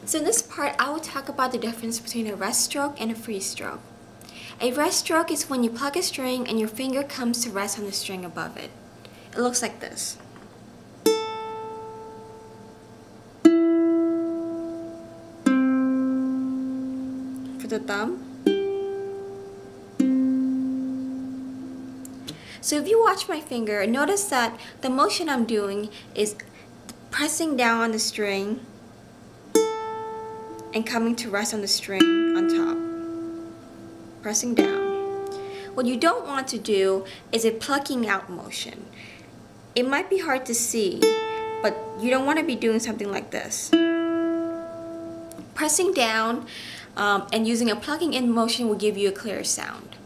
So in this part, I will talk about the difference between a rest stroke and a free stroke. A rest stroke is when you pluck a string and your finger comes to rest on the string above it. It looks like this. For the thumb. So if you watch my finger, notice that the motion I'm doing is pressing down on the string and coming to rest on the string on top. Pressing down. What you don't want to do is a plucking out motion. It might be hard to see, but you don't want to be doing something like this. Pressing down and using a plucking in motion will give you a clearer sound.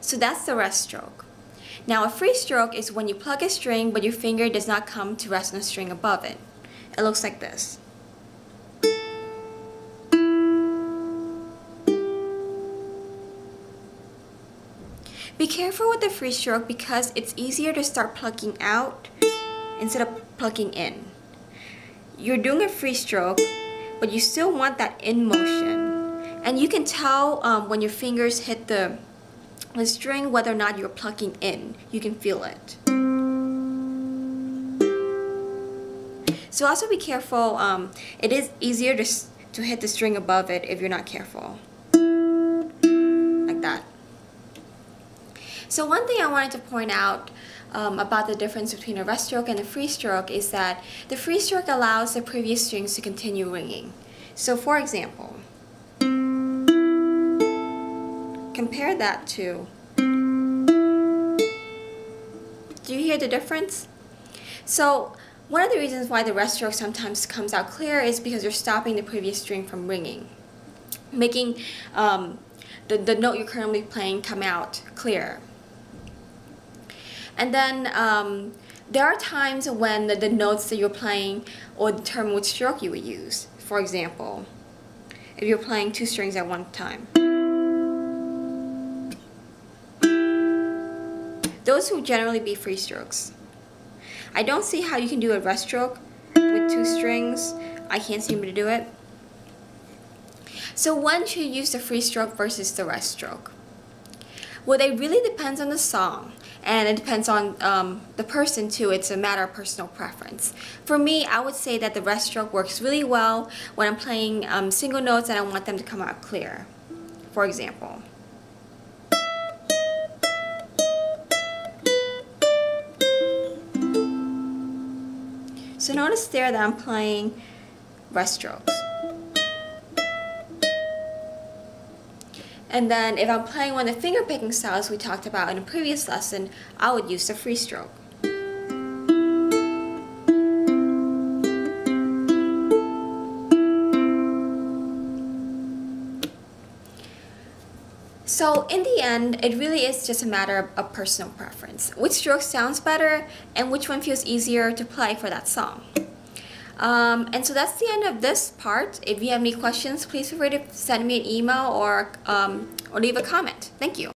So that's the rest stroke. Now a free stroke is when you pluck a string but your finger does not come to rest on the string above it. It looks like this. Be careful with the free stroke because it's easier to start plucking out instead of plucking in. You're doing a free stroke, but you still want that in motion. And you can tell when your fingers hit the string whether or not you're plucking in. You can feel it. So also be careful. It is easier to hit the string above it if you're not careful. Like that. So one thing I wanted to point out about the difference between a rest stroke and a free stroke is that the free stroke allows the previous strings to continue ringing. So for example, compare that to, do you hear the difference? So one of the reasons why the rest stroke sometimes comes out clear is because you're stopping the previous string from ringing, making the note you're currently playing come out clear. And then there are times when the notes that you're playing will determine which stroke you would use. For example, if you're playing two strings at one time. Those will generally be free strokes. I don't see how you can do a rest stroke with two strings. I can't seem to do it. So when should you use the free stroke versus the rest stroke? Well, it really depends on the song, and it depends on the person too. It's a matter of personal preference. For me, I would say that the rest stroke works really well when I'm playing single notes and I want them to come out clear. For example. So notice there that I'm playing rest strokes. And then if I'm playing one of the finger picking styles we talked about in a previous lesson, I would use the free stroke. So in the end, it really is just a matter of personal preference. Which stroke sounds better and which one feels easier to play for that song. And so that's the end of this part. If you have any questions, please feel free to send me an email or leave a comment. Thank you.